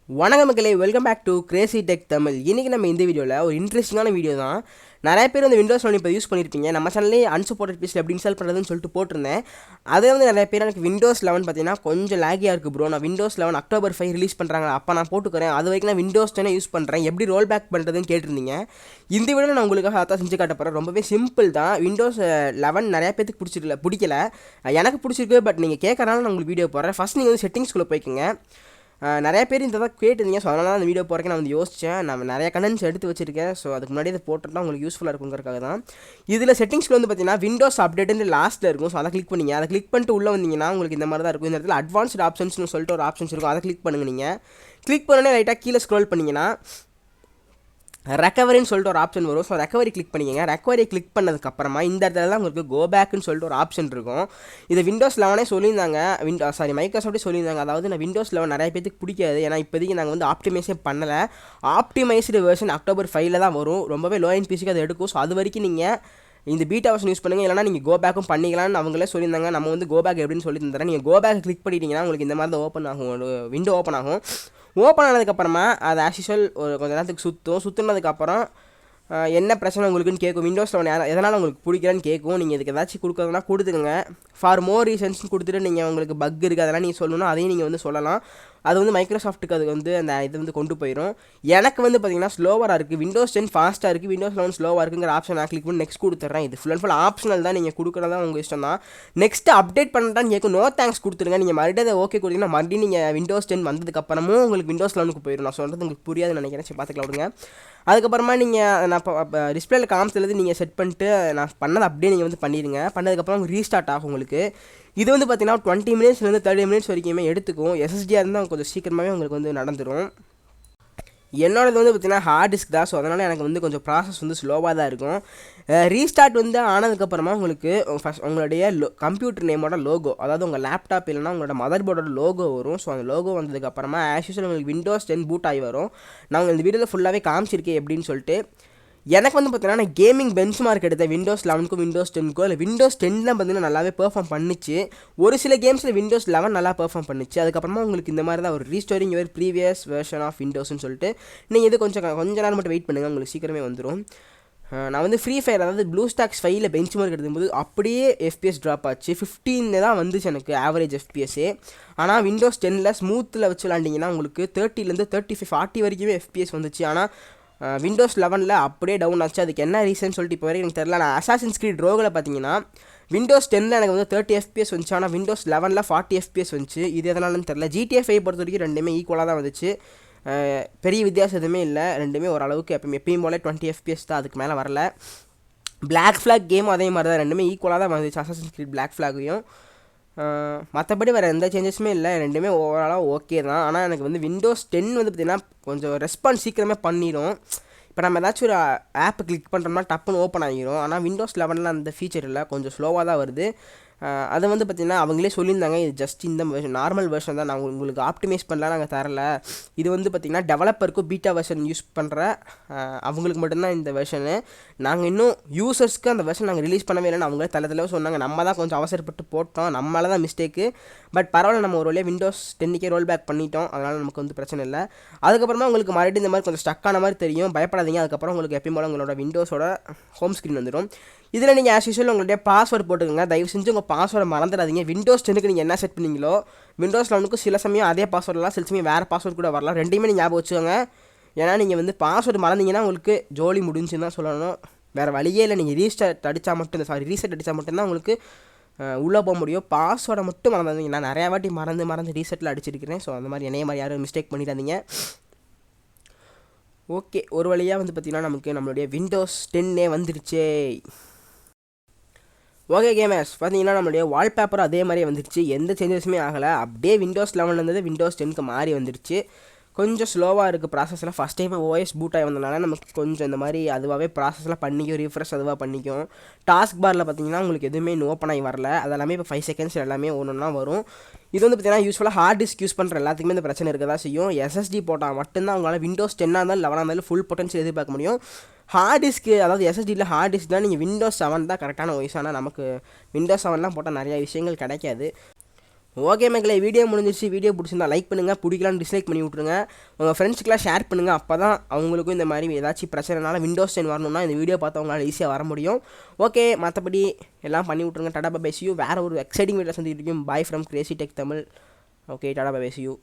வணக்கம் மக்களே, welcome back to crazy tech Tamil. இன்றைக்கி நம்ம இந்த வீடியோவில் ஒரு இன்ட்ரெஸ்டிங்கான வீடியோ தான். நிறைய பேர் வந்து விண்டோஸ் இப்போ யூஸ் பண்ணியிருப்பீங்க. நம்ம சேனல்லே unsupported பீஸில் எப்படி இன்ஸ்டால் பண்ணுறதுன்னு சொல்லிட்டு போட்டிருந்தேன். அதே வந்து நிறைய பேர் எனக்கு விண்டோஸ் 11 பார்த்தீங்கன்னா கொஞ்சம் லேகியாக இருக்குது ப்ரோ, நான் விண்டோஸ் 11 October 5 ரிலீஸ் பண்ணுறாங்க, அப்போ நான் போட்டுக்கிறேன், அது வரைக்கும் நான் விண்டோஸ் 10 யூஸ் பண்ணுறேன், எப்படி ரோல் பேக் பண்ணுறதுன்னு கேட்டிருந்தீங்க. இந்த வீடியோ நான் உங்களுக்காக அதான் செஞ்சு காட்ட போகிறேன். ரொம்பவே சிம்பிள் தான். விண்டோஸ் 11 நிறைய பேருக்கு பிடிக்கல, எனக்கு பிடிச்சிருக்கு. பட் நீங்கள் கேட்கறனால நான் உங்களுக்கு வீடியோ போடுறேன். ஃபஸ்ட் நீங்கள் வந்து செட்டிங்ஸ்குள்ளே போய்க்குங்க. நிறைய பேர் இந்த தான் கேட்டிருந்தீங்க. ஸோ அதனால அந்த வீடியோ போகிறக்கு நான் வந்து யோசித்தேன். நான் நிறைய கண்டென்ட்ஸ் எடுத்து வச்சிருக்கேன். ஸோ அதுக்கு முன்னாடி இதை போட்டுட்டா உங்களுக்கு யூஸ்ஃபுல்லாக இருக்குங்கிறதுக்காக தான். இதில் செட்டிங்ஸ்க்கு வந்து பார்த்தீங்கன்னா விண்டோஸ் அப்டேட்டு லாஸ்ட்டில் இருக்கும். ஸோ அதை கிளிக் பண்ணிங்க. அதை கிளிக் பண்ணிட்டு உள்ளே வந்தீங்கன்னா உங்களுக்கு இந்த மாதிரி தான் இருக்கும். இந்த இடத்துல அட்வான்ஸ்டு ஆப்ஷன்ஸ்னு சொல்லிட்டு ஒரு ஆப்ஷன்ஸ் இருக்கும். அதை கிளிக் பண்ணுங்கள். நீங்கள் கிளிக் பண்ணோன்னே லைட்டாக கீழே ஸ்க்ரோல் பண்ணிங்கன்னா ரெக்கவரின்னு சொல்லிட்டு ஒரு ஆப்ஷன் வரும். ஸோ ரெக்கவரி கிளிக் பண்ணிக்கங்க. ரெக்கவரி கிளிக் பண்ணதுக்கப்புறமா இந்த இடத்துல தான் உங்களுக்கு கோ பேக்குன்னு சொல்லிட்டு ஒரு ஆப்ஷன் இருக்கும். இது விண்டோஸ் 11 சொல்லியிருந்தாங்க, மைக்ரோசாஃப்ட்டே சொல்லியிருந்தாங்க. அதாவது நான் விண்டோஸ் 11 நிறைய பேருக்கு பிடிக்காது, ஏன்னா இப்போதைக்கு நாங்கள் வந்து ஆப்டிமைஸே பண்ணலை. ஆப்டிமைஸ்டு வெர்ஷன் October 5 தான் வரும். ரொம்பவே லோ எண்ட் பிசிக்கு அதை எடுக்கும். ஸோ அது வரைக்கும் நீங்கள் இந்த பீட்டா வெர்ஷன் யூஸ் பண்ணுங்கள், இல்லைனா நீங்கள் கோ பேக்கும் பண்ணிக்கலாம்னு அவங்களே சொல்லியிருந்தாங்க. நம்ம வந்து கோ பேக் எப்படின்னு சொல்லி தந்துறேன். நீங்கள் கோ பேக் கிளிக் பண்ணிட்டீங்கன்னா உங்களுக்கு இந்த மாதிரி தான் ஓப்பன் ஆகும், ஒரு விண்டோ ஓப்பன் ஆகும். ஓப்பன் ஆனதுக்கப்புறமா அது ஆஸ் யூஷுவல் ஒரு கொஞ்சம் நேரத்துக்கு சுற்றுனதுக்கப்புறம் என்ன பிரச்சனை உங்களுக்குன்னு கேட்கும். விண்டோஸ் 11 எதனால் உங்களுக்கு பிடிக்கலன்னு கேட்கும். நீங்கள் இதுக்கு ஏதாச்சும் கொடுக்குறதுனா கொடுத்துக்கோங்க. ஃபார் மோர் ரீசன்ஸ்னு கொடுத்துட்டு நீங்கள் உங்களுக்கு பக் இருக்குது அதெல்லாம் நீங்கள் சொல்லணும், அதையும் நீங்கள் வந்து சொல்லலாம். அது வந்து மைக்ரோசாஃப்ட்டுக்கு அது வந்து அந்த இது வந்து கொண்டு போயிடும். எனக்கு வந்து பார்த்தீங்கன்னா ஸ்லோவராக இருக்குது. விண்டோஸ் 10 ஃபாஸ்ட்டாக இருக்குது, விண்டோஸ் 11 ஸ்லோவாக இருக்குங்கிற ஆப்ஷன் நான் கிளிக் பண்ணி நெக்ஸ்ட் கொடுத்துட்றேன். இது ஃபுல் அண்ட் ஃபுல் ஆப்ஷனல் தான், நீங்கள் கொடுக்குறதா உங்கள் இஷ்டம் தான். நெக்ஸ்ட் அப்டேட் பண்ணுறதான்னு கேட்கும். நோ தேங்க்ஸ் கொடுத்துருங்க. நீங்கள் மறுபடியும் அதை ஓகே கொடுத்தீங்கன்னா மறுபடியும் நீங்கள் விண்டோஸ் 10 வந்ததுக்கப்புறமும் உங்களுக்கு விண்டோஸ் 11 போயிடும். நான் சொல்கிறது உங்களுக்கு புரியாதுன்னு நினைக்கிறேன். சரி, பார்த்துக்கலாம் விடுங்க. அதுக்கப்புறமா நீங்கள் நான் டிஸ்பிளேல காமிச்சது நீங்கள் செட் பண்ணிட்டு நான் பண்ணதை அப்படியே நீங்கள் வந்து பண்ணிடுங்க. பண்ணதுக்கப்புறம் ரீஸ்டார்ட் ஆகும் உங்களுக்கு. இது வந்து பார்த்தீங்கன்னா 20 மினிட்ஸ்லேருந்து 30 மினிட்ஸ் வரைக்குமே எடுத்துக்கும். எஸ்எஸ்டியாக இருந்தால் கொஞ்சம் சீக்கிரமாகவே உங்களுக்கு வந்து நடந்துடும். என்னோடது வந்து பார்த்தீங்கன்னா ஹார்ட் டிஸ்க் தான். ஸோ அதனால் எனக்கு வந்து கொஞ்சம் ப்ராசஸ் வந்து ஸ்லோவாக தான் இருக்கும். ரீஸ்டார்ட் வந்து ஆனதுக்கப்புறமா உங்களுக்கு ஃபஸ்ட் உங்களுடைய கம்ப்யூட்டர் நேமோட லோகோ, அதாவது உங்கள் லேப்டாப் இல்லைனா உங்களோட மதர் போர்டோட லோகோ வரும். ஸோ அந்த லோகோ வந்ததுக்கப்புறமா ஆஸ் யூஷுவல் உங்களுக்கு விண்டோஸ் 10 பூட் ஆகி வரும். நான் உங்களுக்கு இந்த வீடியோவில் ஃபுல்லாகவே காமிச்சிருக்கேன் எப்படின்னு சொல்லிட்டு. எனக்கு வந்து பார்த்தீங்கன்னா நான் கேமிங் பெஞ்ச் மார்க் எடுத்தேன். விண்டோஸ் 11க்கும் விண்டோஸ் 10க்கும் இல்லை விண்டோஸ் 10 பார்த்தீங்கன்னா நல்லாவே பெர்ஃபார்ம் பண்ணிச்சு. ஒரு சில கேம்ஸில் விண்டோஸ் 11 நல்லா பெர்ஃபார்ம் பண்ணிச்சு. அதுக்கப்புறமா உங்களுக்கு இந்த மாதிரி தான் ஒரு restoring your previous version of விண்டோஸ்னு சொல்லிட்டு நீங்கள் இது கொஞ்சம் நேரம் மட்டும் வெயிட் பண்ணுங்கள், உங்களுக்கு சீக்கிரமே வந்துடும். நான் வந்து ஃப்ரீ ஃபயர் அதாவது ப்ளூ ஸ்டாக்ஸ் 5 பெஞ்ச் மார்க் எடுக்கும்போது அப்படியே எஃபிஎஸ் ட்ராப் ஆச்சு. 15 தான் வந்துச்சு எனக்கு ஆவரேஜ் எஃபிஎஸ்ஸே. ஆனால் விண்டோஸ் 10 ஸ்மூத்தில் வச்சு விளாண்டிங்கன்னா உங்களுக்கு 30லேருந்து 35 40 வரைக்குமே எஃபிஎஸ் வந்துச்சு. ஆனால் விண்டோஸ் 11 அப்படியே டவுன் ஆச்சு. அதுக்கு என்ன ரீசன் சொல்லிட்டு இப்போ வரைக்கும் எனக்கு தெரியல. நான் அசாசின்ஸ் கிரீட் ரோகில் பார்த்தீங்கன்னா விண்டோஸ் 10 எனக்கு வந்து 30 எஃபிஎஸ் வந்துச்சு, ஆனால் விண்டோஸ் 11 40 எஃபிஎஸ் வந்துச்சு. இது எதனாலன்னு தெரியல. GTA 5 பொறுத்த வரைக்கும் ரெண்டுமே ஈக்குவலாக தான் வந்துச்சு. பெரிய வித்தியாசம் எதுவுமே இல்லை. ரெண்டுமே ஓரளவுக்கு எப்பயும் போல 20 எஃபிஎஸ் தான், அதுக்கு மேலே வரல. பிளாக் ஃப்ளாக் கேமும் அதே மாதிரி தான், ரெண்டுமே ஈக்குவலாக தான் வந்துச்சு. அசாசின்ஸ் கிரீட் பிளாக் ஃப்ளாகையும் மற்றபடி வேறு எந்த சேஞ்சஸுமே இல்லை. ரெண்டுமே ஓவராலாக ஓகே தான். ஆனால் எனக்கு வந்து விண்டோஸ் 10 வந்து பார்த்திங்கன்னா கொஞ்சம் ரெஸ்பான்ஸ் சீக்கிரமே பண்ணிடும். இப்போ நம்ம ஏதாச்சும் ஒரு ஆப்பை கிளிக் பண்ணுறோம்னா டப்புன்னு ஓப்பன் ஆகிடும். ஆனால் விண்டோஸ் 11 அந்த ஃபீச்சர் இல்லை, கொஞ்சம் ஸ்லோவாக தான் வருது. அதை வந்து பார்த்திங்கன்னா அவங்களே சொல்லியிருந்தாங்க, இது ஜஸ்ட் இந்த நார்மல் வெர்ஷன் தான், நான் உங்களுக்கு ஆப்டிமைஸ் பண்ணலாம் நாங்கள் தரல. இது வந்து பார்த்திங்கன்னா டெவலப்பருக்கும் பீட்டா வெர்ஷன் யூஸ் பண்ணுற அவங்களுக்கு மட்டும்தான் இந்த வெர்ஷனு. நாங்கள் இன்னும் யூசர்ஸ்க்கு அந்த வெர்ஷன் நாங்கள் ரிலீஸ் பண்ணவே இல்லைன்னு அவங்களே தலைவோ சொன்னாங்க. நம்ம தான் கொஞ்சம் அவசரப்பட்டு போட்டோம், நம்மளால தான் மிஸ்டேக்கு. பட் பரவாயில்ல, நம்ம ஒரு வழியாக விண்டோஸ் 10க்கே ரோல் பேக் பண்ணிட்டோம். அதனால் நமக்கு வந்து பிரச்சனை இல்லை. அதுக்கப்புறமா உங்களுக்கு மறுபடியும் இந்த மாதிரி கொஞ்சம் ஸ்டக்கான மாதிரி தெரியும், பயப்படாதீங்க. அதுக்கப்புறம் உங்களுக்கு எப்பயும் போல உங்களோட விண்டோஸோட ஹோம் ஸ்க்ரீன் வந்துடும். இதில் நீங்கள் ஆஸ் யூஷுவல் உங்களுடைய பாஸ்வேர்டு போட்டுக்கோங்க. தயவு செஞ்சு உங்கள் பாஸ்வேர்டை மறந்துடாதீங்க. விண்டோஸ் 10க்கு நீங்கள் என்ன செட் பண்ணீங்களோ விண்டோஸ் 11க்கு சில சமயம் அதே பாஸ்வேர்டெலாம், சில சமயம் வேறு பாஸ்வேர்டு கூட வரலாம். ரெண்டையுமே நீங்கள் ஞாபகம் வச்சுக்கோங்க. ஏன்னா நீங்கள் வந்து பாஸ்வேர்டு மறந்தீங்கன்னா உங்களுக்கு ஜோலி முடிஞ்சுன்னு தான் சொல்லணும். வேறு வழியே இல்லை. நீங்கள் ரீசெட் அடித்தா மட்டும்தான் உங்களுக்கு உள்ளே போக முடியும். பாஸ்வேர்டை மட்டும் மறந்துடாதீங்க. நான் நிறையா வாட்டி மறந்து ரீசெட்டில் அடிச்சிருக்கிறேன். ஸோ அந்த மாதிரி என்னைய மாதிரி யாரும் மிஸ்டேக் பண்ணிடாதீங்க. ஓகே, ஒரு வழியாக வந்து பார்த்திங்கன்னா நமக்கு நம்மளுடைய விண்டோஸ் 10 வந்துருச்சே. ஓகே கேமர்ஸ், பார்த்தீங்கன்னா நம்மளுடைய வால்பேப்பர் அதே மாதிரியே வந்துருச்சு. எந்த சேஞ்சஸுமே ஆகலை. அப்படியே விண்டோஸ் 11 இருந்தது விண்டோஸ் 10க்கு மாறி வந்துருச்சு. கொஞ்சம் ஸ்லோவாக இருக்குது ப்ராசஸ்லாம். ஃபஸ்ட் டைம் ஓஎஸ் பூட் ஆகி வந்தனால நமக்கு கொஞ்சம் இந்த மாதிரி அதுவாகவே ப்ராசஸ்லாம் பண்ணிக்கும், ரீஃப்ரெஷ் அதுவாக பண்ணிக்கும். டாஸ்க் பாரில் பார்த்தீங்கன்னா உங்களுக்கு எதுவுமே ஓப்பன் ஆகி வரல. அதெல்லாமே இப்போ 5 செகண்ட்ஸ் எல்லாமே ஒன்றா வரும். இது வந்து பார்த்தீங்கன்னா யூஸ்வலாக ஹார்ட் டிஸ்க் யூஸ் பண்ணுற எல்லாத்துக்குமே இந்த பிரச்சனை இருக்க தான் செய்யும். எஸ்எஸ்டி போட்டால் மட்டும்தான் அவங்களால விண்டோஸ் 10 இருந்தாலும் 11 இருந்தாலும் ஃபுல் பொட்டன்ஷியல் எதிர்பார்க்க முடியும். ஹார்ட் டிஸ்க்கு அதாவது எஸ்எஸ்டியில் ஹார்ட் டிஸ்க் தான். நீங்கள் விண்டோஸ் 7 தான் கரெக்டான வாய்ஸ். ஆனால் நமக்கு விண்டோஸ் 7லாம் போட்டால் நிறையா விஷயங்கள் கிடைக்காது. ஓகே மக்களே, வீடியோ முடிஞ்சிருச்சு. வீடியோ பிடிச்சிருந்தா லைக் பண்ணுங்கள், பிடிக்கலான்னு டிஸ்லைக் பண்ணி விட்ருங்க. உங்கள் ஃப்ரெண்ட்ஸ்க்குலாம் ஷேர் பண்ணுங்கள். அப்போ தான் அவங்களுக்கும் இந்த மாதிரி ஏதாச்சும் பிரச்சனைனால விண்டோஸ் 10 வரணும்னா இந்த வீடியோ பார்த்து அவங்களால ஈஸியாக வர முடியும். ஓகே, மற்றபடி எல்லாம் பண்ணி விட்ருங்க. Tata bye see you. வேறு ஒரு எக்ஸைட்டிங் வீடியோ சந்திக்கிட்டு இருக்கோம். Bye from crazy tech Tamil. Okay, tata bye see you.